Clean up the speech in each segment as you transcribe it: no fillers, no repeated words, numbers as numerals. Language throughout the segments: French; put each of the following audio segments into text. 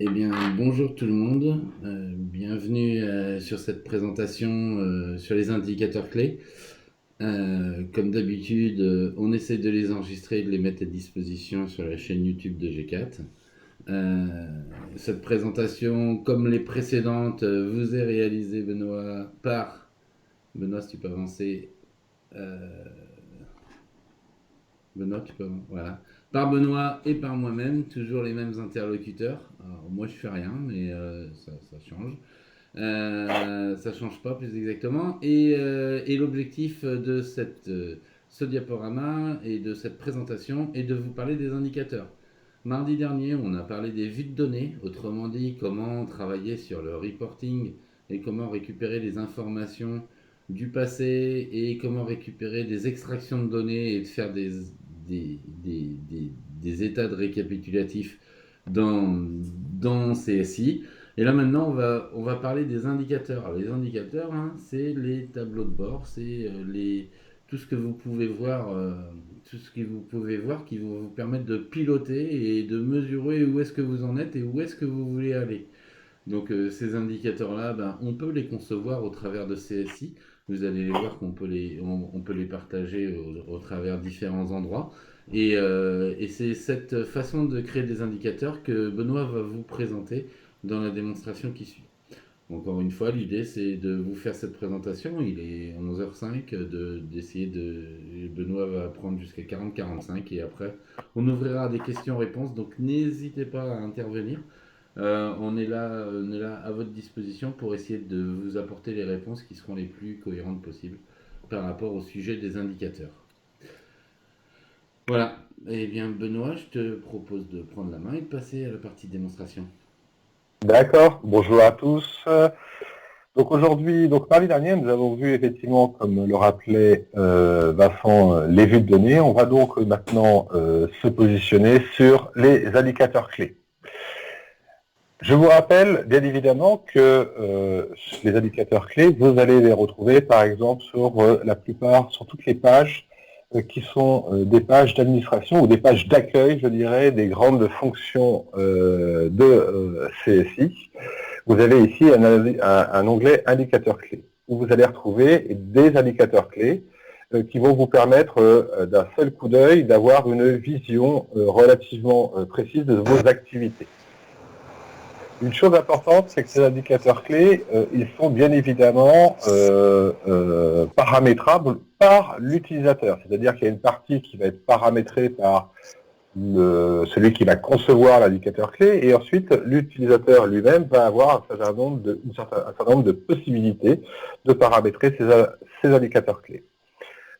Eh bien, bonjour tout le monde. Bienvenue sur cette présentation sur les indicateurs clés. Comme d'habitude, on essaie de les enregistrer et de les mettre à disposition sur la chaîne YouTube de G4. Euh, Cette présentation, comme les précédentes, vous est réalisée, Benoît, par... Benoît, si tu peux avancer. Euh, Benoît, tu peux... Voilà. Par Benoît et par moi-même, toujours les mêmes interlocuteurs. Alors, moi, je fais rien, mais ça change. Ça change pas plus exactement. Et l'objectif de ce diaporama et de cette présentation est de vous parler des indicateurs. Mardi dernier, on a parlé des vues de données, autrement dit comment travailler sur le reporting et comment récupérer les informations du passé et comment récupérer des extractions de données et de faire des, des, des, des états de récapitulatifs dans CSI. Et là maintenant, on va parler des indicateurs. Alors, les indicateurs, hein, c'est les tableaux de bord, c'est tout ce que vous pouvez voir, tout ce que vous pouvez voir qui vont vous permettre de piloter et de mesurer où est-ce que vous en êtes et où est-ce que vous voulez aller. Donc ces indicateurs-là, ben, on peut les concevoir au travers de CSI. Vous allez les voir qu'on peut on peut les partager au travers différents endroits. Et c'est cette façon de créer des indicateurs que Benoît va vous présenter dans la démonstration qui suit. Encore une fois, l'idée c'est de vous faire cette présentation. Il est 11h05, d'essayer de... Benoît va prendre jusqu'à 40-45 et après on ouvrira des questions-réponses. Donc n'hésitez pas à intervenir. On est là à votre disposition pour essayer de vous apporter les réponses qui seront les plus cohérentes possibles par rapport au sujet des indicateurs. Voilà. Eh bien, Benoît, je te propose de prendre la main et de passer à la partie démonstration. D'accord, bonjour à tous. Donc aujourd'hui, donc mardi dernier, nous avons vu effectivement, comme le rappelait Vincent, les vues de données. On va donc maintenant se positionner sur les indicateurs clés. Je vous rappelle bien évidemment que les indicateurs clés, vous allez les retrouver par exemple sur toutes les pages qui sont des pages d'administration ou des pages d'accueil, je dirais, des grandes fonctions de CSI. Vous avez ici un onglet indicateurs clés où vous allez retrouver des indicateurs clés qui vont vous permettre d'un seul coup d'œil d'avoir une vision relativement précise de vos activités. Une chose importante, c'est que ces indicateurs clés, ils sont bien évidemment paramétrables par l'utilisateur. C'est-à-dire qu'il y a une partie qui va être paramétrée par celui qui va concevoir l'indicateur clé, et ensuite l'utilisateur lui-même va avoir un certain nombre de possibilités de paramétrer ces indicateurs clés.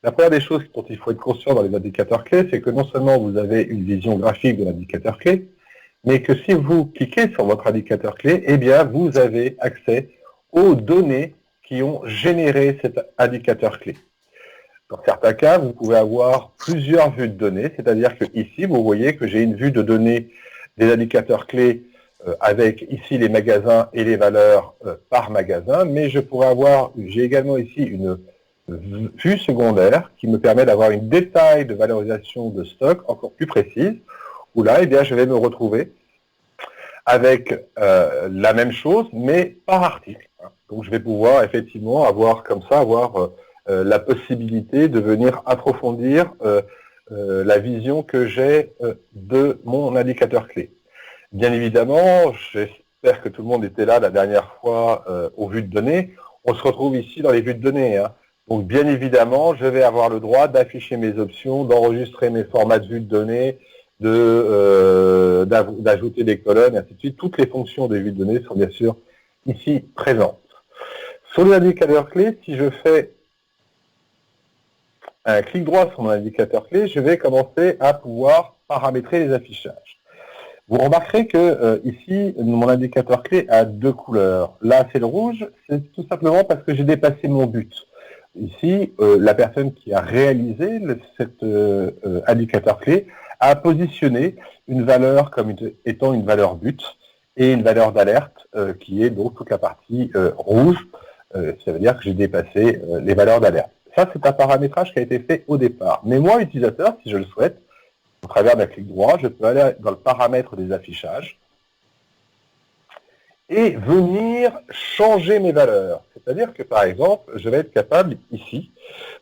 La première des choses dont il faut être conscient dans les indicateurs clés, c'est que non seulement vous avez une vision graphique de l'indicateur clé, mais que si vous cliquez sur votre indicateur clé, eh bien, vous avez accès aux données qui ont généré cet indicateur clé. Dans certains cas, vous pouvez avoir plusieurs vues de données, c'est-à-dire que ici, vous voyez que j'ai une vue de données des indicateurs clés avec ici les magasins et les valeurs par magasin, mais j'ai également ici une vue secondaire qui me permet d'avoir une détail de valorisation de stock encore plus précise, où là, eh bien, je vais me retrouver avec la même chose, mais par article. Donc je vais pouvoir effectivement avoir la possibilité de venir approfondir la vision que j'ai de mon indicateur clé. Bien évidemment, j'espère que tout le monde était là la dernière fois aux vues de données. On se retrouve ici dans les vues de données. Donc bien évidemment, je vais avoir le droit d'afficher mes options, d'enregistrer mes formats de vues de données, d'ajouter des colonnes, et ainsi de suite. Toutes les fonctions des vues de données sont bien sûr ici présentes. Sur les indicateurs clés, si je fais un clic droit sur mon indicateur clé, je vais commencer à pouvoir paramétrer les affichages. Vous remarquerez que ici, mon indicateur clé a deux couleurs. Là, c'est le rouge, c'est tout simplement parce que j'ai dépassé mon but. Ici, la personne qui a réalisé cet indicateur clé a positionné une valeur comme étant une valeur but et une valeur d'alerte qui est donc toute la partie rouge. Ça veut dire que j'ai dépassé les valeurs d'alerte. Ça, c'est un paramétrage qui a été fait au départ. Mais moi, utilisateur, si je le souhaite, au travers d'un clic droit, je peux aller dans le paramètre des affichages. et venir changer mes valeurs. C'est-à-dire que, par exemple, je vais être capable, ici,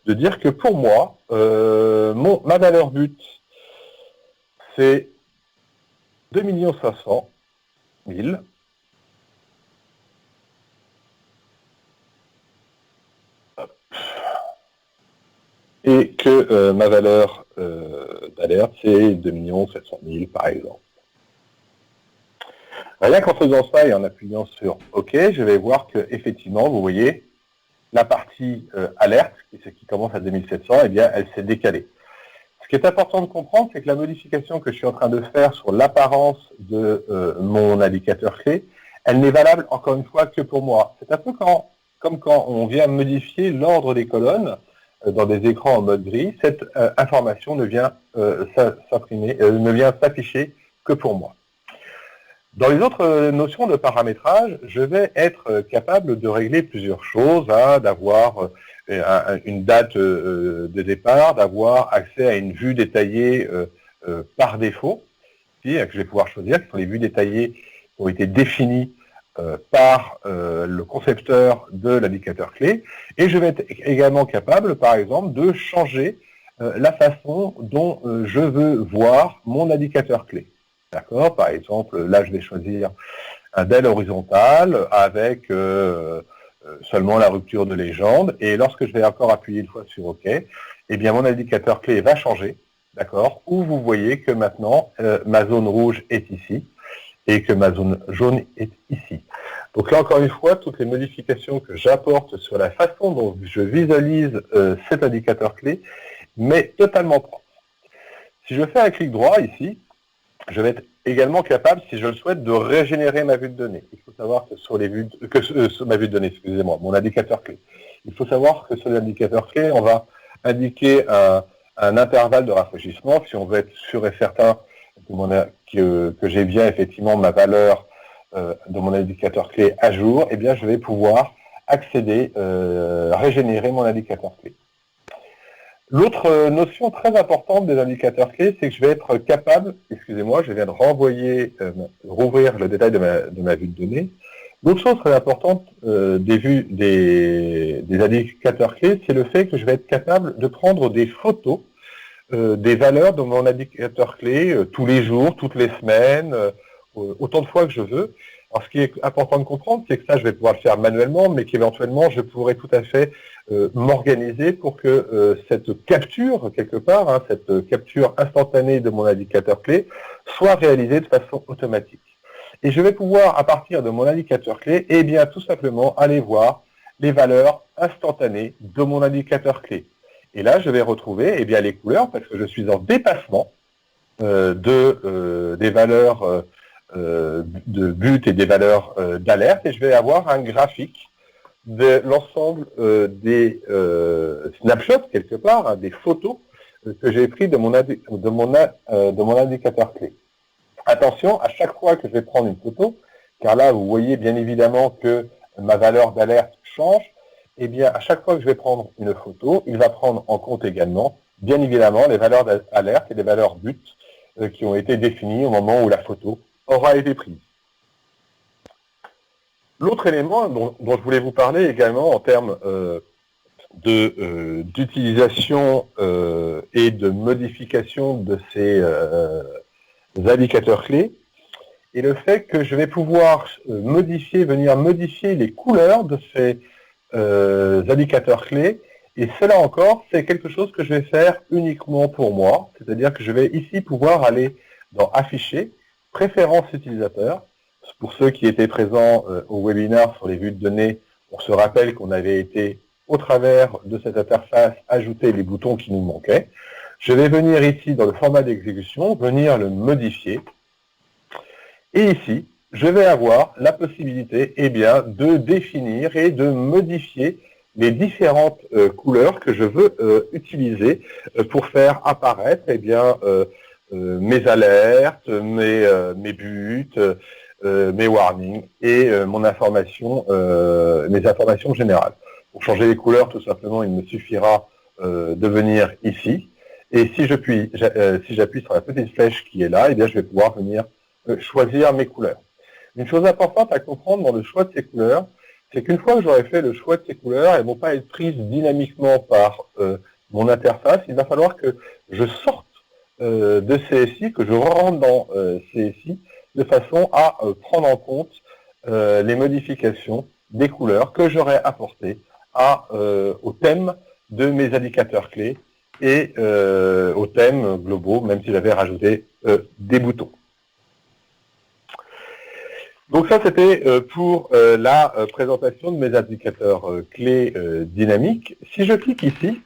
de dire que pour moi, ma valeur but, c'est 2 500 000. Et que ma valeur d'alerte, c'est 2 700 000, par exemple. Rien qu'en faisant ça et en appuyant sur OK, je vais voir que effectivement, vous voyez, la partie alerte, qui commence à 2700, eh bien, elle s'est décalée. Ce qui est important de comprendre, c'est que la modification que je suis en train de faire sur l'apparence de mon indicateur clé, elle n'est valable, encore une fois, que pour moi. C'est un peu comme quand on vient modifier l'ordre des colonnes dans des écrans en mode gris, cette information ne vient s'afficher que pour moi. Dans les autres notions de paramétrage, je vais être capable de régler plusieurs choses, d'avoir une date de départ, d'avoir accès à une vue détaillée par défaut, que je vais pouvoir choisir, qui sont les vues détaillées qui ont été définies par le concepteur de l'indicateur clé, et je vais être également capable, par exemple, de changer la façon dont je veux voir mon indicateur clé. D'accord? Par exemple, là, je vais choisir un DEL horizontal avec seulement la rupture de légende. Et lorsque je vais encore appuyer une fois sur OK, eh bien, mon indicateur clé va changer. D'accord? Où vous voyez que maintenant, ma zone rouge est ici et que ma zone jaune est ici. Donc là, encore une fois, toutes les modifications que j'apporte sur la façon dont je visualise cet indicateur clé m'est totalement propre. Si je fais un clic droit ici, je vais être également capable, si je le souhaite, de régénérer ma vue de données. Il faut savoir que sur ma vue de données, excusez-moi, mon indicateur clé. Il faut savoir que sur l'indicateur clé, on va indiquer un intervalle de rafraîchissement. Si on veut être sûr et certain que j'ai bien effectivement ma valeur de mon indicateur clé à jour, eh bien je vais pouvoir accéder, régénérer mon indicateur clé. L'autre notion très importante des indicateurs clés, c'est que je vais être capable, excusez-moi, je viens de rouvrir le détail de ma vue de données. L'autre chose très importante des indicateurs clés, c'est le fait que je vais être capable de prendre des photos des valeurs de mon indicateur clé tous les jours, toutes les semaines, autant de fois que je veux. Alors, ce qui est important de comprendre, c'est que ça, je vais pouvoir le faire manuellement, mais qu'éventuellement, je pourrais tout à fait m'organiser pour que cette capture, quelque part, cette capture instantanée de mon indicateur clé, soit réalisée de façon automatique. Et je vais pouvoir, à partir de mon indicateur clé, eh bien, tout simplement, aller voir les valeurs instantanées de mon indicateur clé. Et là, je vais retrouver eh bien, les couleurs, parce que je suis en dépassement des valeurs de but et des valeurs d'alerte, et je vais avoir un graphique de l'ensemble des snapshots, quelque part, des photos que j'ai pris de mon indicateur clé. Attention, à chaque fois que je vais prendre une photo, car là, vous voyez bien évidemment que ma valeur d'alerte change, eh bien, à chaque fois que je vais prendre une photo, il va prendre en compte également, bien évidemment, les valeurs d'alerte et les valeurs but qui ont été définies au moment où la photo aura été prise. L'autre élément dont je voulais vous parler également en termes d'utilisation et de modification de ces indicateurs clés est le fait que je vais pouvoir venir modifier les couleurs de ces indicateurs clés. Et cela encore, c'est quelque chose que je vais faire uniquement pour moi. C'est-à-dire que je vais ici pouvoir aller dans Afficher, Préférences utilisateurs. Pour ceux qui étaient présents au webinaire sur les vues de données, on se rappelle qu'on avait été, au travers de cette interface, ajouter les boutons qui nous manquaient. Je vais venir ici dans le format d'exécution, venir le modifier. Et ici, je vais avoir la possibilité de définir et de modifier les différentes couleurs que je veux utiliser pour faire apparaître mes alertes, mes buts, mes warnings et mes informations générales. Pour changer les couleurs, tout simplement, il me suffira de venir ici. Et si j'appuie sur la petite flèche qui est là, je vais pouvoir venir choisir mes couleurs. Une chose importante à comprendre dans le choix de ces couleurs, c'est qu'une fois que j'aurai fait le choix de ces couleurs, elles ne vont pas être prises dynamiquement par mon interface. Il va falloir que je sorte de CSI, que je rentre dans CSI, de façon à prendre en compte les modifications des couleurs que j'aurai apportées au thème de mes indicateurs clés et aux thèmes globaux, même si j'avais rajouté des boutons. Donc ça, c'était pour la présentation de mes indicateurs clés dynamiques. Si je clique ici,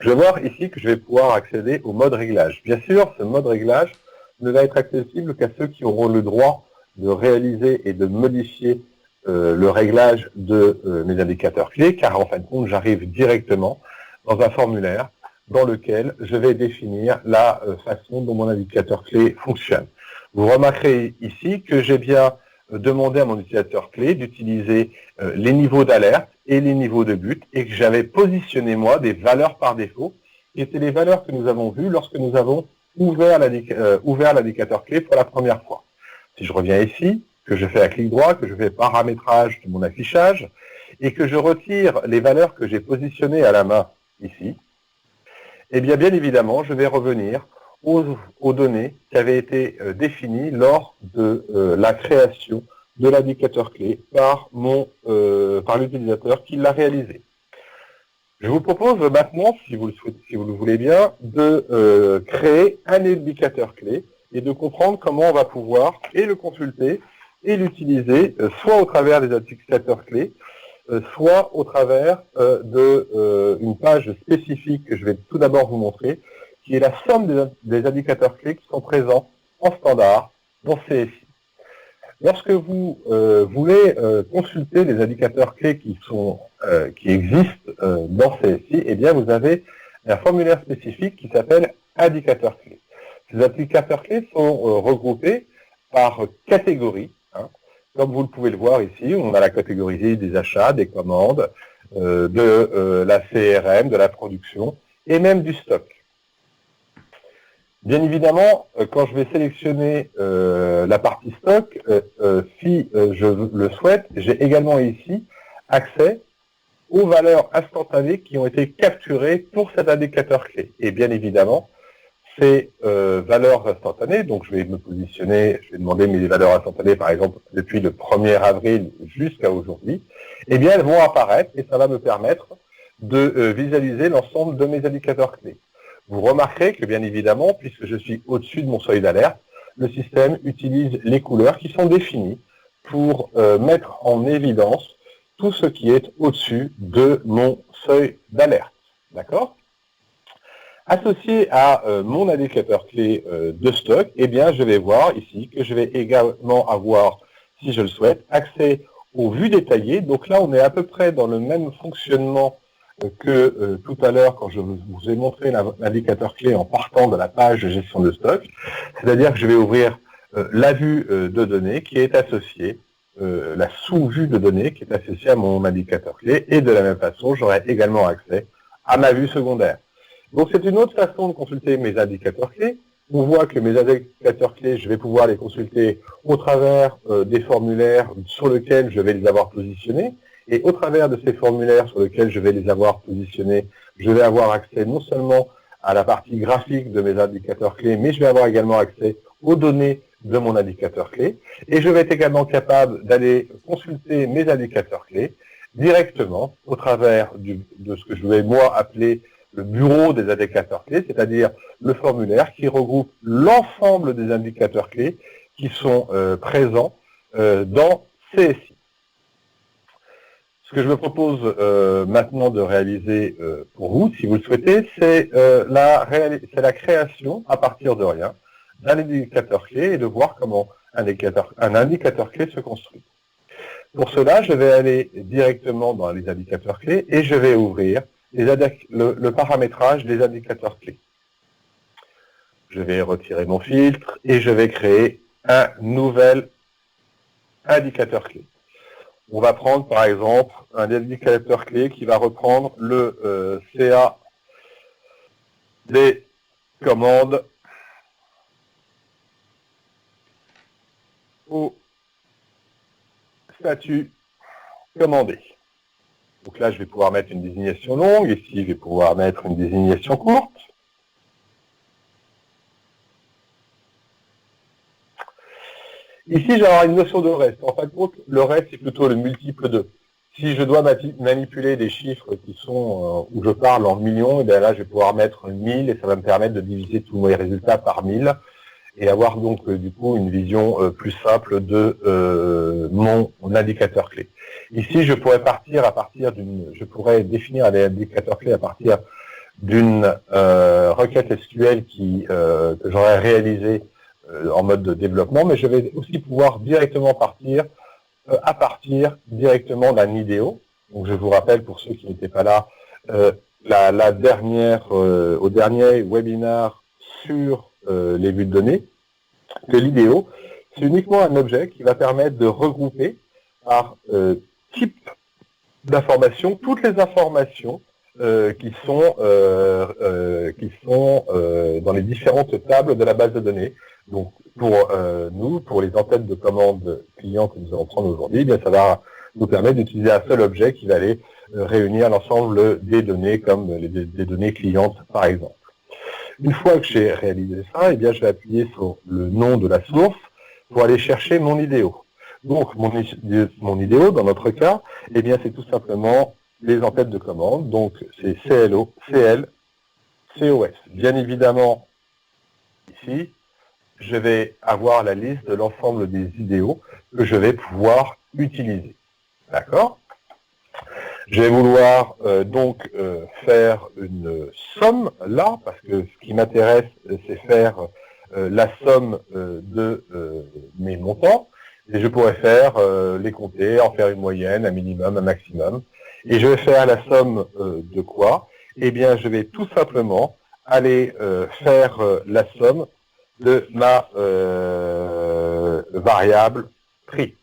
je vais voir ici que je vais pouvoir accéder au mode réglage. Bien sûr, ce mode réglage ne va être accessible qu'à ceux qui auront le droit de réaliser et de modifier le réglage de mes indicateurs clés, car en fin de compte, j'arrive directement dans un formulaire dans lequel je vais définir la façon dont mon indicateur clé fonctionne. Vous remarquerez ici que j'ai bien demandé à mon utilisateur clé d'utiliser les niveaux d'alerte et les niveaux de but, et que j'avais positionné moi des valeurs par défaut, qui étaient les valeurs que nous avons vues lorsque nous avons ouvert l'indicateur clé pour la première fois. Si je reviens ici, que je fais un clic droit, que je fais paramétrage de mon affichage, et que je retire les valeurs que j'ai positionnées à la main ici, eh bien évidemment, je vais revenir aux données qui avaient été définies lors de la création de l'indicateur clé par l'utilisateur qui l'a réalisé. Je vous propose maintenant, si vous le voulez bien, de créer un indicateur clé et de comprendre comment on va pouvoir et le consulter et l'utiliser, soit au travers des indicateurs clés, soit au travers d'une page spécifique que je vais tout d'abord vous montrer, qui est la somme des indicateurs clés qui sont présents en standard dans CSI. Lorsque vous voulez consulter les indicateurs clés qui existent dans CSI, eh bien vous avez un formulaire spécifique qui s'appelle indicateurs clés. Ces indicateurs clés sont regroupés par catégorie. Comme vous le pouvez le voir ici, on a la catégorie des achats, des commandes, de la CRM, de la production et même du stock. Bien évidemment, quand je vais sélectionner la partie stock, si je le souhaite, j'ai également ici accès aux valeurs instantanées qui ont été capturées pour cet indicateur clé. Et bien évidemment, ces valeurs instantanées, donc je vais me positionner, je vais demander mes valeurs instantanées, par exemple, depuis le 1er avril jusqu'à aujourd'hui, eh bien elles vont apparaître et ça va me permettre de visualiser l'ensemble de mes indicateurs clés. Vous remarquerez que, bien évidemment, puisque je suis au-dessus de mon seuil d'alerte, le système utilise les couleurs qui sont définies pour mettre en évidence tout ce qui est au-dessus de mon seuil d'alerte. D'accord ? Associé à mon indicateur clé de stock, eh bien, je vais voir ici que je vais également avoir, si je le souhaite, accès aux vues détaillées. Donc là, on est à peu près dans le même fonctionnement que tout à l'heure quand je vous ai montré l'indicateur clé en partant de la page de gestion de stock. C'est-à-dire que je vais ouvrir la vue de données qui est associée, la sous-vue de données qui est associée à mon indicateur clé. Et de la même façon, j'aurai également accès à ma vue secondaire. Donc c'est une autre façon de consulter mes indicateurs clés. On voit que mes indicateurs clés, je vais pouvoir les consulter au travers des formulaires sur lesquels je vais les avoir positionnés. Et au travers de ces formulaires sur lesquels je vais les avoir positionnés, je vais avoir accès non seulement à la partie graphique de mes indicateurs clés, mais je vais avoir également accès aux données de mon indicateur clé. Et je vais être également capable d'aller consulter mes indicateurs clés directement au travers de ce que je vais moi appeler le bureau des indicateurs clés, c'est-à-dire le formulaire qui regroupe l'ensemble des indicateurs clés qui sont présents dans CSI. Ce que je me propose maintenant de réaliser pour vous, si vous le souhaitez, c'est la création, à partir de rien, d'un indicateur clé et de voir comment un indicateur clé se construit. Pour cela, je vais aller directement dans les indicateurs clés et je vais ouvrir le paramétrage des indicateurs clés. Je vais retirer mon filtre et je vais créer un nouvel indicateur clé. On va prendre par exemple un indicateur clé qui va reprendre le CA des commandes au statut commandé. Donc là, je vais pouvoir mettre une désignation longue. Ici, je vais pouvoir mettre une désignation courte. Ici, j'ai une notion de reste. En fin de compte, le reste, c'est plutôt le multiple de. Si je dois manipuler des chiffres qui sont où je parle en millions, et bien là, je vais pouvoir mettre 1000 et ça va me permettre de diviser tous mes résultats par 1000 et avoir donc du coup une vision plus simple de mon indicateur clé. Ici, je pourrais je pourrais définir un indicateur clé à partir d'une requête SQL que j'aurais réalisée en mode de développement, mais je vais aussi pouvoir directement partir directement d'un IDEO. Donc je vous rappelle, pour ceux qui n'étaient pas là, au dernier webinaire sur les vues de données, que l'IDEO, c'est uniquement un objet qui va permettre de regrouper par type d'information toutes les informations qui sont dans les différentes tables de la base de données. Donc pour les entêtes de commandes clients que nous allons prendre aujourd'hui, eh bien ça va nous permettre d'utiliser un seul objet qui va aller réunir l'ensemble des données comme des données clientes par exemple. Une fois que j'ai réalisé ça, eh bien je vais appuyer sur le nom de la source pour aller chercher mon IDEO. Donc mon IDEO dans notre cas, eh bien c'est tout simplement les entêtes de commande, donc c'est CLO, CL, COS. Bien évidemment, ici, je vais avoir la liste de l'ensemble des IDEO que je vais pouvoir utiliser. D'accord? Je vais vouloir faire une somme là, parce que ce qui m'intéresse, c'est faire la somme de mes montants. Et je pourrais faire les compter, en faire une moyenne, un minimum, un maximum. Et je vais faire la somme de quoi? Eh bien, je vais tout simplement aller faire la somme de ma variable prix.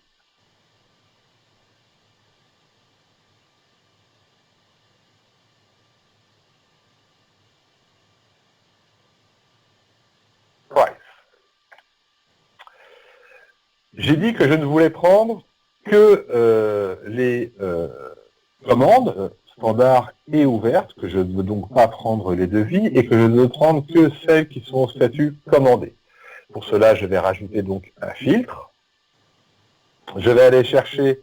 Price. J'ai dit que je ne voulais prendre que les commandes standards et ouvertes, que je ne veux donc pas prendre les devis et que je ne veux prendre que celles qui sont au statut commandé. Pour cela, je vais rajouter donc un filtre. Je vais aller chercher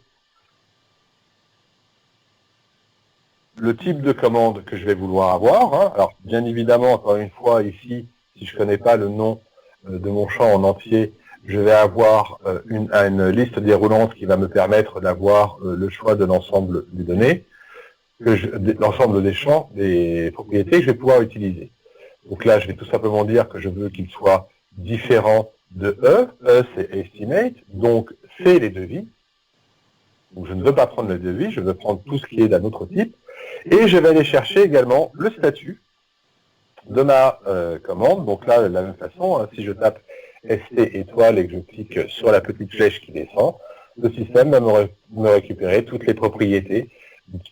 le type de commande que je vais vouloir avoir. Alors, bien évidemment, encore une fois, ici, si je ne connais pas le nom de mon champ en entier, je vais avoir une liste déroulante qui va me permettre d'avoir le choix de l'ensemble des données, l'ensemble des champs, des propriétés que je vais pouvoir utiliser. Donc là, je vais tout simplement dire que je veux qu'il soit différent de E. E, c'est estimate, donc c'est les devis. Donc je ne veux pas prendre le devis, je veux prendre tout ce qui est d'un autre type. Et je vais aller chercher également le statut de ma commande. Donc là, de la même façon, hein, si je tape ST étoile et que je clique sur la petite flèche qui descend, le système va me récupérer toutes les propriétés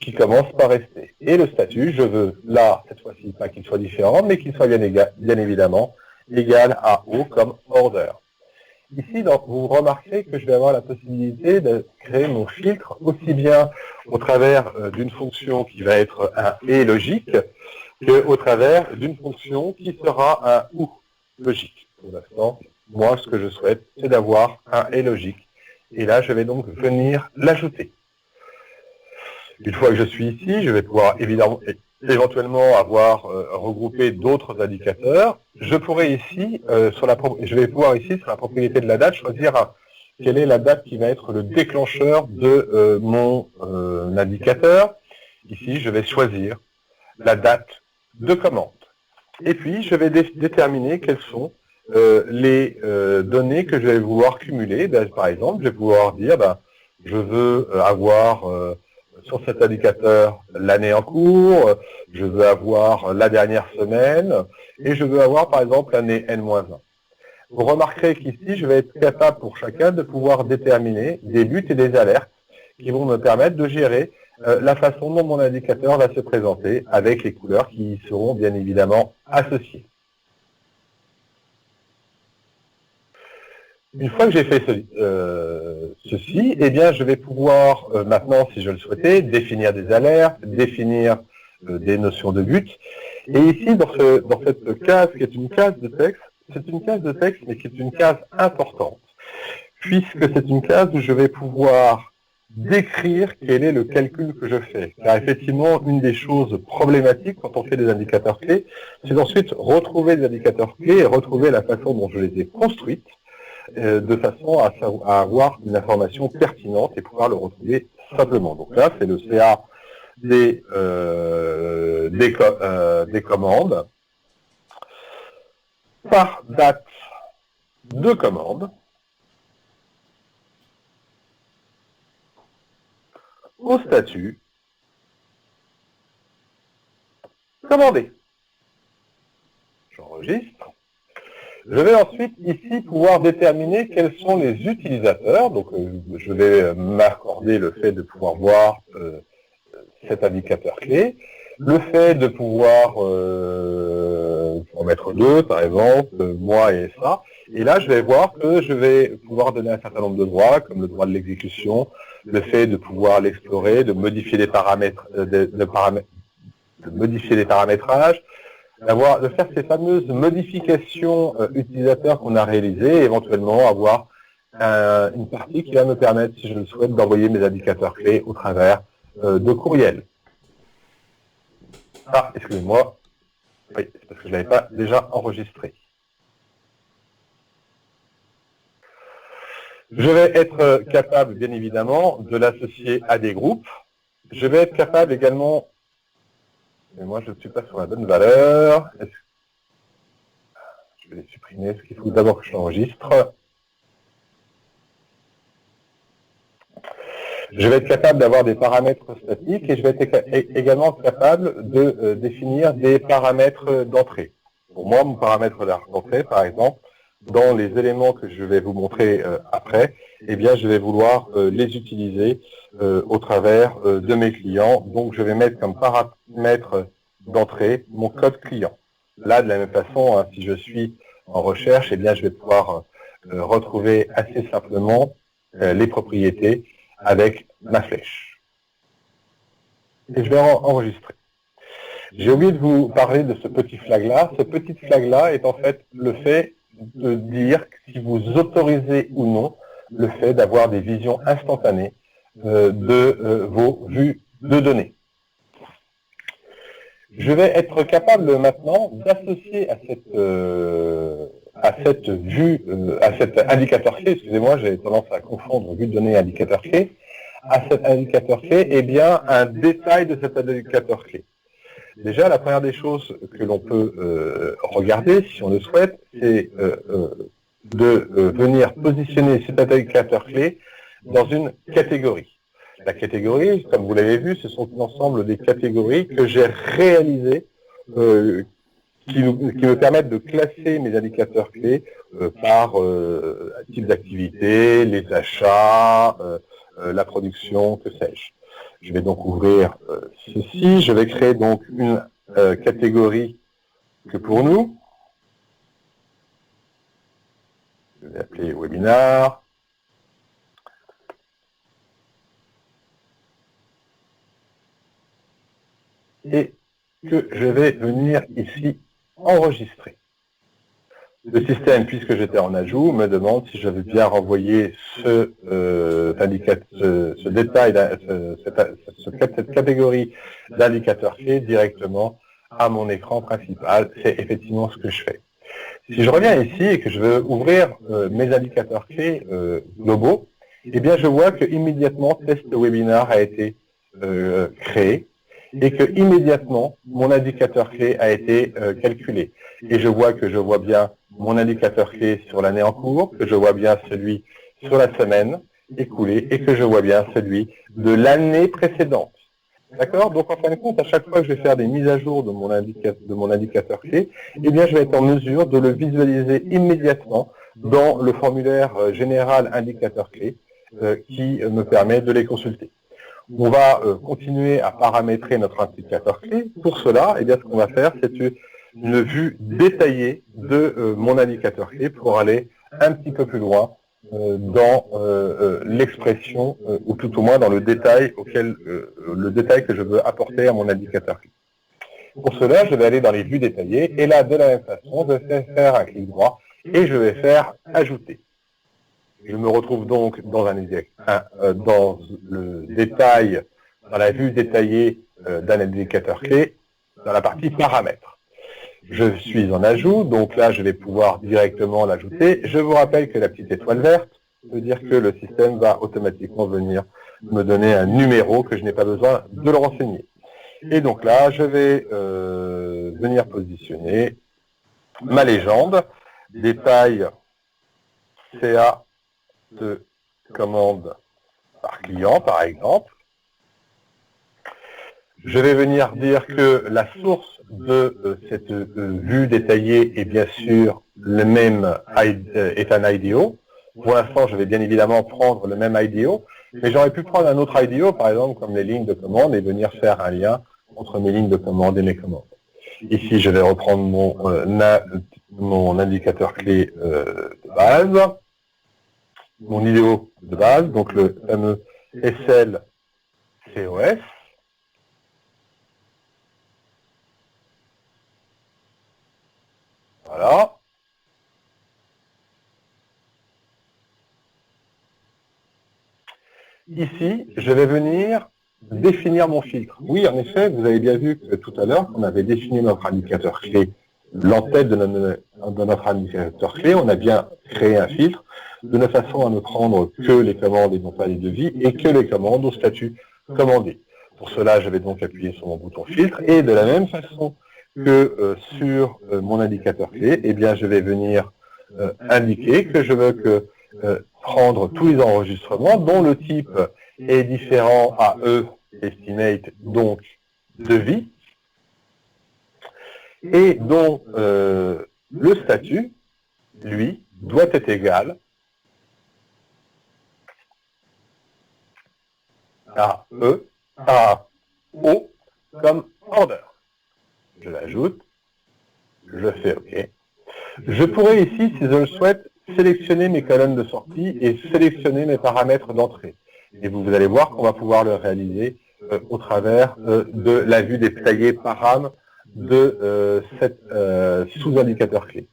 qui commencent par ST. Et le statut, je veux là, cette fois-ci, pas qu'il soit différent, mais qu'il soit bien évidemment égal à O comme order. Ici, vous remarquerez que je vais avoir la possibilité de créer mon filtre aussi bien au travers d'une fonction qui va être un et logique qu'au travers d'une fonction qui sera un ou logique. Pour l'instant, moi, ce que je souhaite, c'est d'avoir un et logique. Et là, je vais donc venir l'ajouter. Une fois que je suis ici, je vais pouvoir éventuellement avoir regroupé d'autres indicateurs. Je pourrais ici, je vais pouvoir ici, sur la propriété de la date, choisir quelle est la date qui va être le déclencheur de mon indicateur. Ici, je vais choisir la date de commande. Et puis, je vais déterminer quelles sont les données que je vais vouloir cumuler. Par exemple, je vais pouvoir dire, je veux avoir sur cet indicateur l'année en cours, je veux avoir la dernière semaine, et je veux avoir par exemple l'année N-1. Vous remarquerez qu'ici, je vais être capable pour chacun de pouvoir déterminer des buts et des alertes qui vont me permettre de gérer la façon dont mon indicateur va se présenter avec les couleurs qui y seront bien évidemment associées. Une fois que j'ai fait ceci, eh bien, je vais pouvoir maintenant, si je le souhaitais, définir des alertes, définir des notions de but. Et ici, dans cette case qui est une case de texte, c'est une case de texte, mais qui est une case importante, puisque c'est une case où je vais pouvoir décrire quel est le calcul que je fais. Car effectivement, une des choses problématiques quand on fait des indicateurs clés, c'est d'ensuite retrouver des indicateurs clés et retrouver la façon dont je les ai construites, de façon à avoir une information pertinente et pouvoir le retrouver simplement. Donc là, c'est le CA des commandes par date de commande au statut commandé. J'enregistre. Je vais ensuite ici pouvoir déterminer quels sont les utilisateurs. Donc je vais m'accorder le fait de pouvoir voir cet indicateur clé, le fait de pouvoir en mettre deux par exemple, moi et ça. Et là je vais voir que je vais pouvoir donner un certain nombre de droits, comme le droit de l'exécution, le fait de pouvoir l'explorer, de modifier les paramètres, de modifier les paramétrages, de faire ces fameuses modifications utilisateurs qu'on a réalisées, et éventuellement avoir une partie qui va me permettre, si je le souhaite, d'envoyer mes indicateurs clés au travers de courriels. Ah, excusez-moi, oui, c'est parce que je ne l'avais pas déjà enregistré. Je vais être capable, bien évidemment, de l'associer à des groupes. Je vais être capable également, mais moi je ne suis pas sur la bonne valeur, je vais les supprimer, parce qu'il faut d'abord que je l'enregistre. Je vais être capable d'avoir des paramètres statiques et je vais être également capable de définir des paramètres d'entrée. Pour moi, mon paramètre d'entrée, par exemple, dans les éléments que je vais vous montrer après, eh bien, je vais vouloir les utiliser au travers de mes clients. Donc, je vais mettre comme paramètre d'entrée mon code client. Là, de la même façon, hein, si je suis en recherche, eh bien, je vais pouvoir retrouver assez simplement les propriétés avec ma flèche. Et je vais enregistrer. J'ai oublié de vous parler de ce petit flag-là. Ce petit flag-là est en fait le fait de dire si vous autorisez ou non le fait d'avoir des visions instantanées de vos vues de données. Je vais être capable maintenant d'associer à cet indicateur clé, excusez-moi, j'ai tendance à confondre vue de données et indicateur clé, à cet indicateur clé, eh bien, un détail de cet indicateur clé. Déjà, la première des choses que l'on peut regarder, si on le souhaite, c'est de venir positionner cet indicateur clé dans une catégorie. La catégorie, comme vous l'avez vu, ce sont l'ensemble des catégories que j'ai réalisées qui me permettent de classer mes indicateurs clés par type d'activité, les achats, la production, que sais-je. Je vais donc ouvrir ceci. Je vais créer donc une catégorie que pour nous. Je vais appeler webinar. Et que je vais venir ici enregistrer. Le système, puisque j'étais en ajout, me demande si je veux bien renvoyer ce détail, cette catégorie d'indicateurs clés directement à mon écran principal. C'est effectivement ce que je fais. Si je reviens ici et que je veux ouvrir mes indicateurs clés globaux, eh bien je vois que immédiatement Test Webinar a été créé et que immédiatement mon indicateur clé a été calculé. Et je vois que je vois bien mon indicateur clé sur l'année en cours, que je vois bien celui sur la semaine écoulée et que je vois bien celui de l'année précédente. D'accord? Donc en fin de compte, à chaque fois que je vais faire des mises à jour de mon indicateur clé, eh bien je vais être en mesure de le visualiser immédiatement dans le formulaire général indicateur clé qui me permet de les consulter. On va continuer à paramétrer notre indicateur clé. Pour cela, eh bien, ce qu'on va faire, c'est une vue détaillée de mon indicateur clé pour aller un petit peu plus loin dans l'expression, ou tout au moins dans le détail que je veux apporter à mon indicateur clé. Pour cela, je vais aller dans les vues détaillées, et là, de la même façon, je vais faire un clic droit, et je vais faire ajouter. Je me retrouve donc dans dans le détail, dans la vue détaillée d'un indicateur clé, dans la partie paramètres. Je suis en ajout, donc là je vais pouvoir directement l'ajouter. Je vous rappelle que la petite étoile verte veut dire que le système va automatiquement venir me donner un numéro que je n'ai pas besoin de le renseigner. Et donc là, je vais venir positionner ma légende, détail CA de commande par client, par exemple. Je vais venir dire que la source de cette vue détaillée est bien sûr le même est un IDO. Pour l'instant, je vais bien évidemment prendre le même IDO, mais j'aurais pu prendre un autre IDO, par exemple, comme les lignes de commande, et venir faire un lien entre mes lignes de commande et mes commandes. Ici, je vais reprendre mon indicateur clé de base, mon IDO de base, donc le fameux SL COS. Voilà. Ici, je vais venir définir mon filtre. Oui, en effet, vous avez bien vu que tout à l'heure, on avait défini notre indicateur clé, l'entête de notre indicateur clé, on a bien créé un filtre de façon à ne prendre que les commandes et non pas les devis, et que les commandes au statut commandé. Pour cela, je vais donc appuyer sur mon bouton filtre, et de la même façon que sur mon indicateur clé, eh bien, je vais venir indiquer que je veux prendre tous les enregistrements dont le type est différent à estimate, donc devis, et dont le statut, lui, doit être égal à O comme order. Je l'ajoute, je fais OK. Je pourrais ici, si je le souhaite, sélectionner mes colonnes de sortie et sélectionner mes paramètres d'entrée. Et vous allez voir qu'on va pouvoir le réaliser au travers de la vue détaillée param de cette sous-indicateur clé.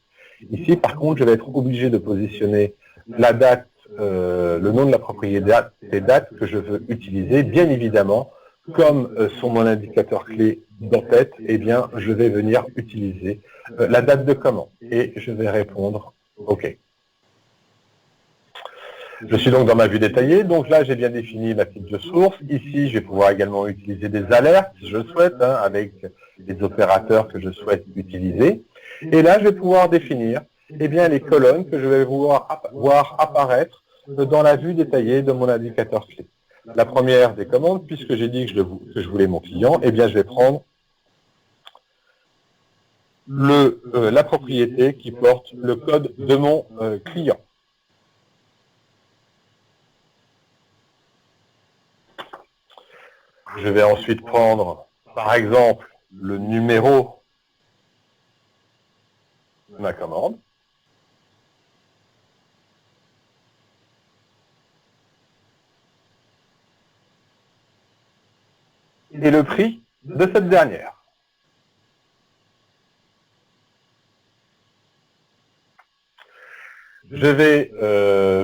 Ici, par contre, je vais être obligé de positionner la date, le nom de la propriété date que je veux utiliser, bien évidemment, comme sur mon indicateur clé d'entête, eh bien, je vais venir utiliser la date de commande et je vais répondre OK. Je suis donc dans ma vue détaillée, donc là j'ai bien défini la fiche de source. Ici, je vais pouvoir également utiliser des alertes, si je le souhaite, avec les opérateurs que je souhaite utiliser. Et là, je vais pouvoir définir eh bien, les colonnes que je vais voir apparaître dans la vue détaillée de mon indicateur clé. La première des commandes, puisque j'ai dit que je voulais mon client, eh bien, je vais prendre la propriété qui porte le code de mon client. Je vais ensuite prendre, par exemple, le numéro de ma commande. Et le prix de cette dernière. Je vais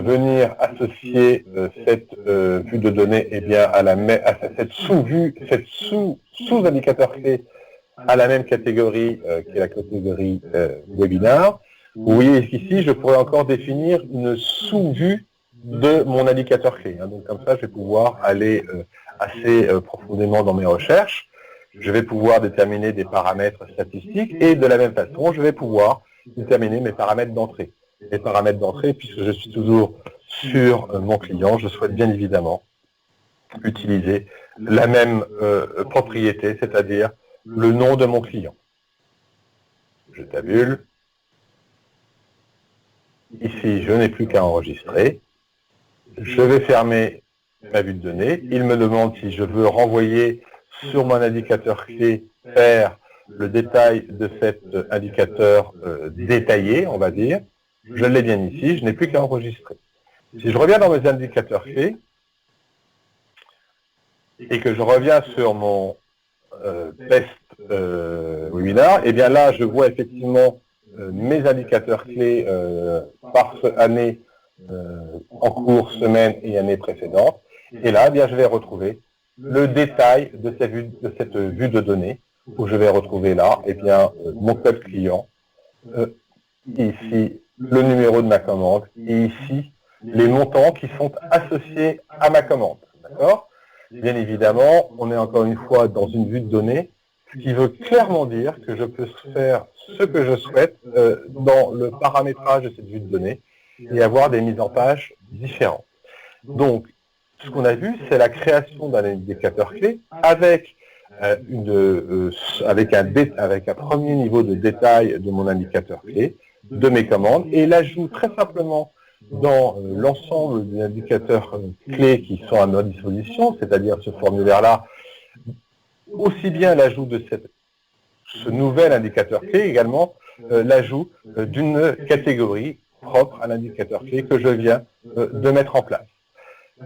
venir associer cette vue de données eh bien, à cette sous-vue, cette sous-indicateur clé à la même catégorie qui est la catégorie webinar. Vous voyez ici, je pourrais encore définir une sous-vue de mon indicateur clé. Donc comme ça, je vais pouvoir aller assez profondément dans mes recherches. Je vais pouvoir déterminer des paramètres statistiques et de la même façon, je vais pouvoir déterminer mes paramètres d'entrée. Les paramètres d'entrée, puisque je suis toujours sur mon client, je souhaite bien évidemment utiliser la même propriété, c'est-à-dire le nom de mon client. Je tabule. Ici, je n'ai plus qu'à enregistrer. Je vais fermer ma vue de données. Il me demande si je veux renvoyer sur mon indicateur clé vers le détail de cet indicateur détaillé, on va dire. Je l'ai bien ici, je n'ai plus qu'à enregistrer. Si je reviens dans mes indicateurs clés et que je reviens sur mon test webinar, et bien là, je vois effectivement mes indicateurs clés par année en cours, semaine et année précédente. Et là, eh bien, je vais retrouver le détail de cette vue de données, où je vais retrouver là, eh bien, mon code client, ici, le numéro de ma commande, et ici, les montants qui sont associés à ma commande. D'accord ? Bien évidemment, on est encore une fois dans une vue de données, ce qui veut clairement dire que je peux faire ce que je souhaite dans le paramétrage de cette vue de données et avoir des mises en page différentes. Donc, ce qu'on a vu, c'est la création d'un indicateur clé avec un premier niveau de détail de mon indicateur clé, de mes commandes, et l'ajout très simplement dans l'ensemble des indicateurs clés qui sont à ma disposition, c'est-à-dire ce formulaire-là, aussi bien l'ajout de ce nouvel indicateur clé, également l'ajout d'une catégorie propre à l'indicateur clé que je viens de mettre en place.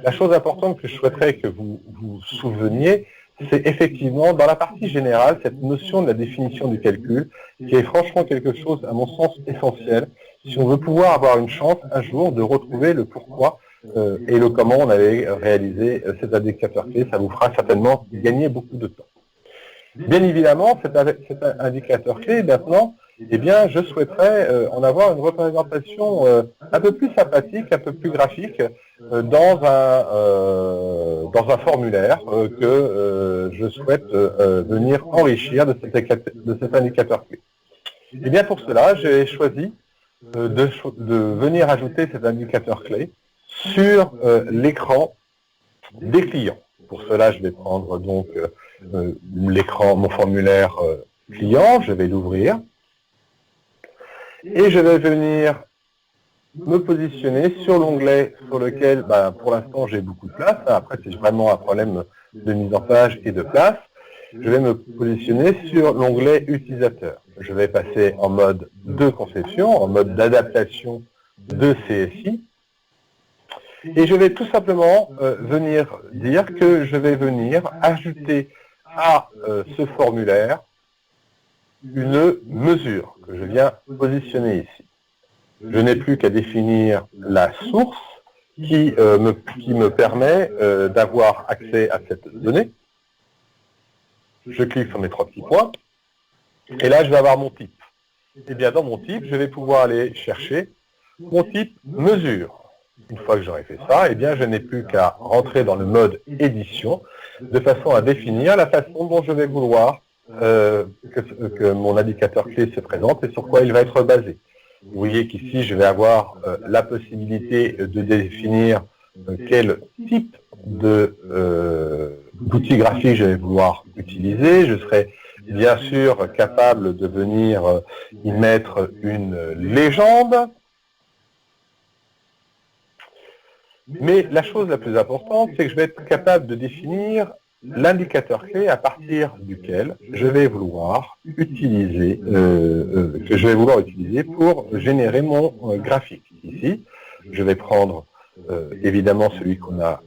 La chose importante que je souhaiterais que vous vous souveniez, c'est effectivement, dans la partie générale, cette notion de la définition du calcul, qui est franchement quelque chose, à mon sens, essentiel, si on veut pouvoir avoir une chance, un jour, de retrouver le pourquoi et le comment on avait réalisé cet indicateur clé. Ça vous fera certainement gagner beaucoup de temps. Bien évidemment, cet indicateur clé, maintenant, eh bien, je souhaiterais en avoir une représentation un peu plus sympathique, un peu plus graphique, dans un formulaire que je souhaite venir enrichir de cet indicateur clé. Et bien pour cela, j'ai choisi de venir ajouter cet indicateur clé sur l'écran des clients. Pour cela, je vais prendre donc l'écran, mon formulaire client, je vais l'ouvrir et je vais venir me positionner sur l'onglet sur lequel, pour l'instant, j'ai beaucoup de place. Après, c'est vraiment un problème de mise en page et de place. Je vais me positionner sur l'onglet utilisateur. Je vais passer en mode de conception, en mode d'adaptation de CSI. Et je vais tout simplement venir dire que je vais venir ajouter à ce formulaire une mesure que je viens positionner ici. Je n'ai plus qu'à définir la source qui me permet d'avoir accès à cette donnée. Je clique sur mes trois petits points, et là je vais avoir mon type. Et bien dans mon type, je vais pouvoir aller chercher mon type mesure. Une fois que j'aurai fait ça, eh bien je n'ai plus qu'à rentrer dans le mode édition, de façon à définir la façon dont je vais vouloir que mon indicateur clé se présente et sur quoi il va être basé. Vous voyez qu'ici, je vais avoir la possibilité de définir quel type d'outil graphique je vais vouloir utiliser. Je serai bien sûr capable de venir y mettre une légende. Mais la chose la plus importante, c'est que je vais être capable de définir l'indicateur clé à partir duquel je vais vouloir utiliser, pour générer mon graphique. Ici, je vais prendre évidemment celui qu'on a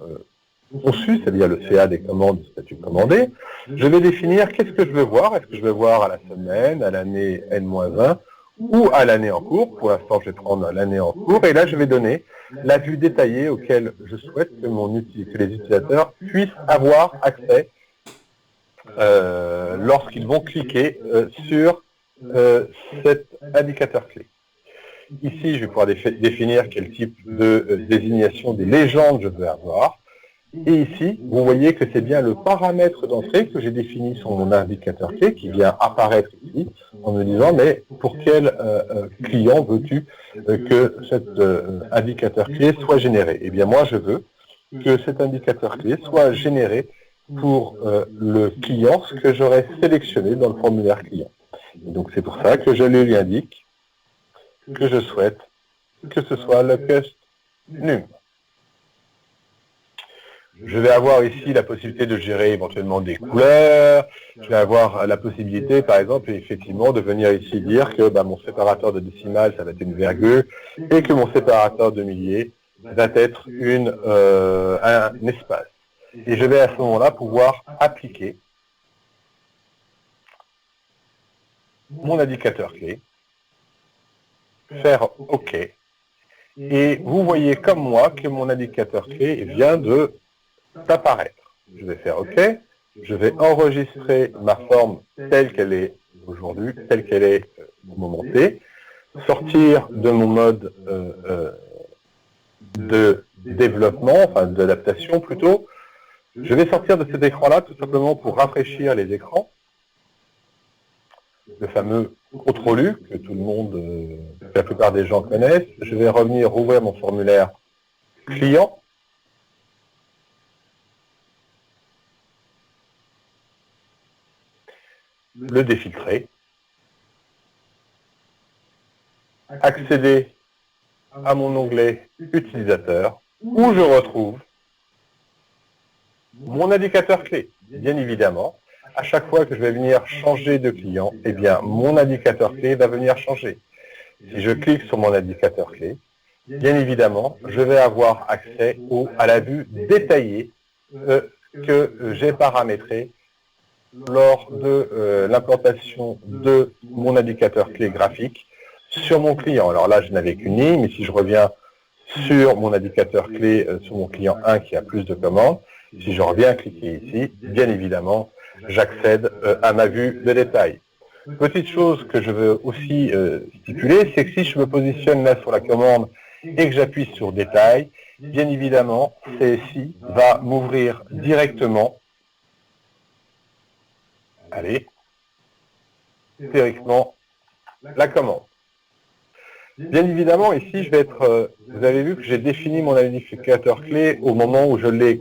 conçu, c'est-à-dire le CA des commandes, du statut commandé. Je vais définir qu'est-ce que je veux voir. Est-ce que je veux voir à la semaine, à l'année N-1 ou à l'année en cours. Pour l'instant, je vais prendre l'année en cours. Et là, je vais donner la vue détaillée auquel je souhaite que les utilisateurs puissent avoir accès lorsqu'ils vont cliquer sur cet indicateur clé. Ici, je vais pouvoir définir quel type de désignation des légendes je veux avoir. Et ici, vous voyez que c'est bien le paramètre d'entrée que j'ai défini sur mon indicateur clé qui vient apparaître ici en me disant mais pour quel client veux-tu que cet indicateur clé soit généré? Eh bien moi je veux que cet indicateur clé soit généré pour le client ce que j'aurais sélectionné dans le formulaire client. Et donc c'est pour ça que je lui indique que je souhaite que ce soit le custom. Je vais avoir ici la possibilité de gérer éventuellement des couleurs. Je vais avoir la possibilité, par exemple, effectivement, de venir ici dire que mon séparateur de décimale, ça va être une virgule, et que mon séparateur de milliers, va être un espace. Et je vais à ce moment-là pouvoir appliquer mon indicateur clé, faire OK. Et vous voyez comme moi que mon indicateur clé vient d'apparaître. Je vais faire OK. Je vais enregistrer ma forme telle qu'elle est aujourd'hui, telle qu'elle est au moment T, sortir de mon mode de développement, enfin d'adaptation plutôt. Je vais sortir de cet écran-là tout simplement pour rafraîchir les écrans. Le fameux contrôle que tout le monde, que la plupart des gens connaissent. Je vais revenir ouvrir mon formulaire client. Le défiltrer. Accéder à mon onglet utilisateur où je retrouve mon indicateur clé. Bien évidemment, à chaque fois que je vais venir changer de client, eh bien, mon indicateur clé va venir changer. Si je clique sur mon indicateur clé, bien évidemment, je vais avoir accès à la vue détaillée que j'ai paramétrée lors de l'implantation de mon indicateur clé graphique sur mon client. Alors là, je n'avais qu'une ligne, mais si je reviens sur mon indicateur clé, sur mon client 1 qui a plus de commandes, si je reviens cliquer ici, bien évidemment, j'accède à ma vue de détail. Petite chose que je veux aussi stipuler, c'est que si je me positionne là sur la commande et que j'appuie sur détail, bien évidemment, CSI va m'ouvrir directement, allez, théoriquement, la commande. Bien évidemment, ici, je vais être, vous avez vu que j'ai défini mon indicateur clé au moment où je l'ai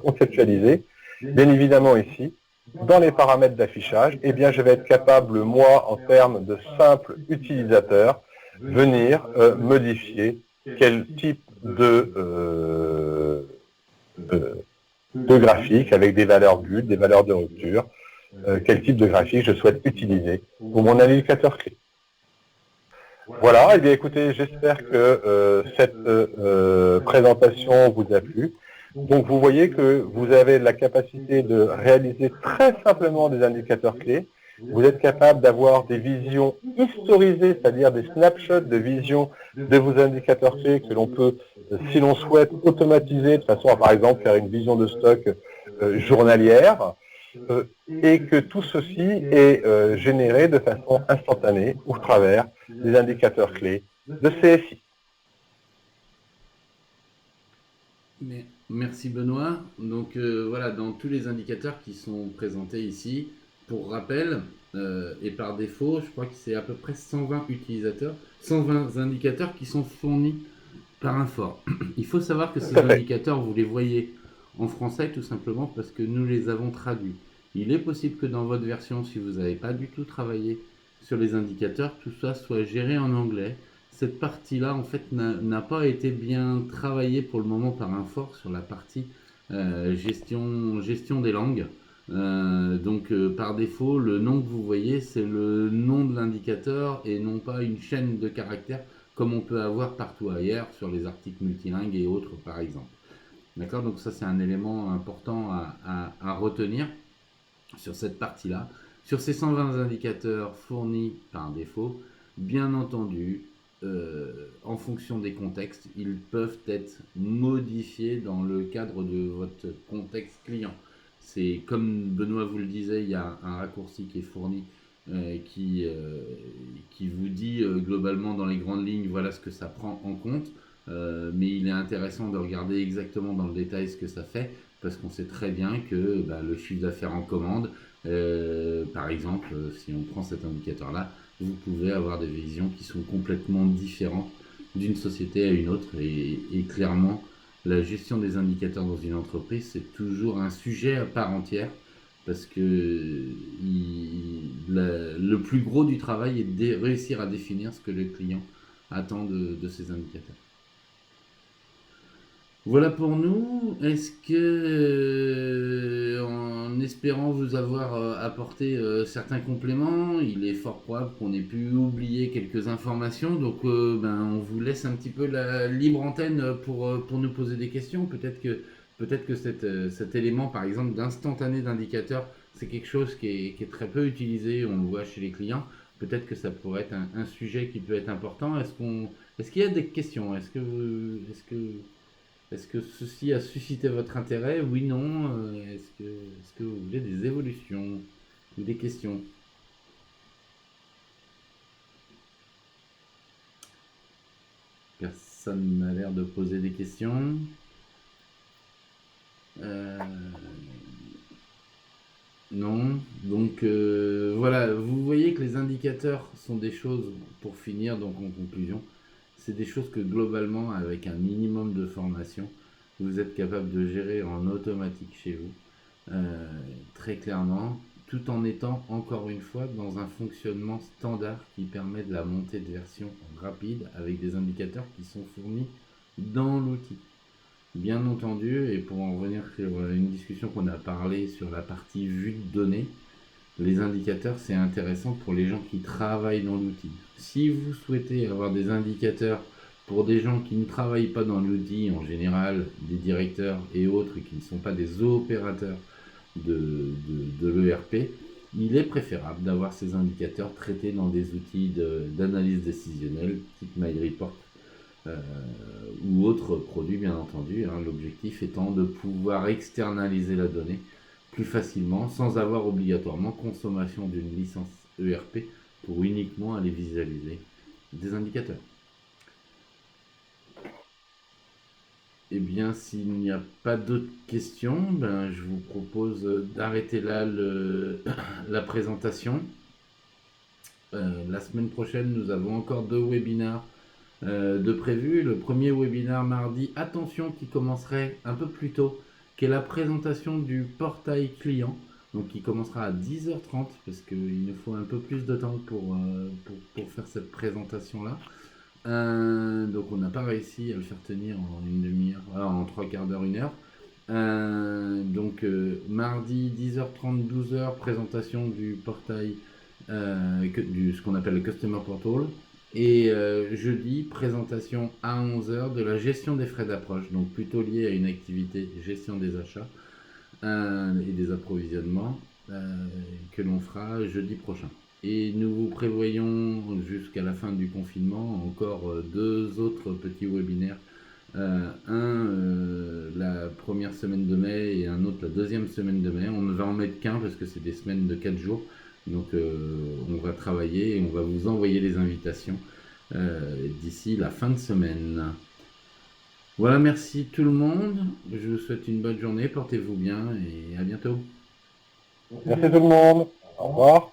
conceptualisé. Bien évidemment, ici, dans les paramètres d'affichage, eh bien, je vais être capable, moi, en termes de simple utilisateur, venir modifier quel type de graphique avec des valeurs buts, des valeurs de rupture, quel type de graphique je souhaite utiliser pour mon indicateur clé. Voilà, et bien écoutez, j'espère que cette présentation vous a plu. Donc vous voyez que vous avez la capacité de réaliser très simplement des indicateurs clés. Vous êtes capable d'avoir des visions historisées, c'est-à-dire des snapshots de vision de vos indicateurs clés que l'on peut, si l'on souhaite, automatiser de façon à, par exemple, faire une vision de stock journalière. Et que tout ceci est généré de façon instantanée au travers des indicateurs clés de CSI. Merci Benoît. Donc voilà, dans tous les indicateurs qui sont présentés ici, pour rappel, et par défaut, je crois que c'est à peu près 120 utilisateurs, 120 indicateurs qui sont fournis par Infor. Il faut savoir que ces indicateurs, vous les voyez en français tout simplement parce que nous les avons traduits. Il est possible que dans votre version, si vous n'avez pas du tout travaillé sur les indicateurs, tout ça soit géré en anglais. Cette partie-là, en fait, n'a pas été bien travaillée pour le moment par Infor sur la partie gestion des langues. Donc, par défaut, le nom que vous voyez, c'est le nom de l'indicateur et non pas une chaîne de caractères comme on peut avoir partout ailleurs sur les articles multilingues et autres, par exemple. D'accord? Donc ça, c'est un élément important à retenir sur cette partie-là. Sur ces 120 indicateurs fournis par défaut, bien entendu, en fonction des contextes, ils peuvent être modifiés dans le cadre de votre contexte client. C'est comme Benoît vous le disait, il y a un raccourci qui est fourni qui vous dit globalement dans les grandes lignes, voilà ce que ça prend en compte. Mais il est intéressant de regarder exactement dans le détail ce que ça fait, parce qu'on sait très bien que le chiffre d'affaires en commande, par exemple, si on prend cet indicateur-là, vous pouvez avoir des visions qui sont complètement différentes d'une société à une autre. Et clairement, la gestion des indicateurs dans une entreprise, c'est toujours un sujet à part entière, parce que le plus gros du travail est de réussir à définir ce que le client attend de ces indicateurs. Voilà pour nous. Est-ce que, en espérant vous avoir apporté certains compléments, il est fort probable qu'on ait pu oublier quelques informations. Donc, on vous laisse un petit peu la libre antenne pour nous poser des questions. Peut-être que cet élément, par exemple, d'instantané d'indicateur, c'est quelque chose qui est très peu utilisé. On le voit chez les clients. Peut-être que ça pourrait être un sujet qui peut être important. Est-ce qu'il y a des questions? Est-ce que ceci a suscité votre intérêt? Oui, non. Est-ce que vous voulez des évolutions ou des questions? Personne n'a l'air de poser des questions. Euh, non. Donc voilà, vous voyez que les indicateurs sont des choses, pour finir donc en conclusion, c'est des choses que globalement, avec un minimum de formation, vous êtes capable de gérer en automatique chez vous. euh, Très clairement, tout en étant encore une fois dans un fonctionnement standard qui permet de la montée de version rapide avec des indicateurs qui sont fournis dans l'outil. Bien entendu, et pour en revenir sur une discussion qu'on a parlé sur la partie vue de données, les indicateurs c'est intéressant pour les gens qui travaillent dans l'outil. Si vous souhaitez avoir des indicateurs pour des gens qui ne travaillent pas dans l'outil, en général des directeurs et autres qui ne sont pas des opérateurs de l'ERP, il est préférable d'avoir ces indicateurs traités dans des outils d'analyse décisionnelle, type MyReport euh, ou autres produits, bien entendu. Hein. L'objectif étant de pouvoir externaliser la donnée plus facilement, sans avoir obligatoirement consommation d'une licence ERP pour uniquement aller visualiser des indicateurs. Eh bien, s'il n'y a pas d'autres questions, je vous propose d'arrêter là la présentation. La semaine prochaine, nous avons encore 2 webinaires de prévus. Le premier webinaire mardi, attention, qui commencerait un peu plus tôt, qui est la présentation du portail client, donc qui commencera à 10h30, parce qu'il nous faut un peu plus de temps pour faire cette présentation-là. Donc on n'a pas réussi à le faire tenir en une demi-heure, en 3/4 d'heure, 1 heure. Mardi 10h30, 12h, présentation du portail, ce qu'on appelle le Customer Portal. Et jeudi, présentation à 11h de la gestion des frais d'approche, donc plutôt lié à une activité gestion des achats et des approvisionnements que l'on fera jeudi prochain. Et nous vous prévoyons jusqu'à la fin du confinement encore 2 autres petits webinaires. La première semaine de mai et un autre la deuxième semaine de mai. On ne va en mettre qu'un parce que c'est des semaines de 4 jours. Donc on va travailler et on va vous envoyer les invitations d'ici la fin de semaine. Voilà, merci tout le monde. Je vous souhaite une bonne journée. Portez-vous bien et à bientôt. Merci tout le monde. Au revoir.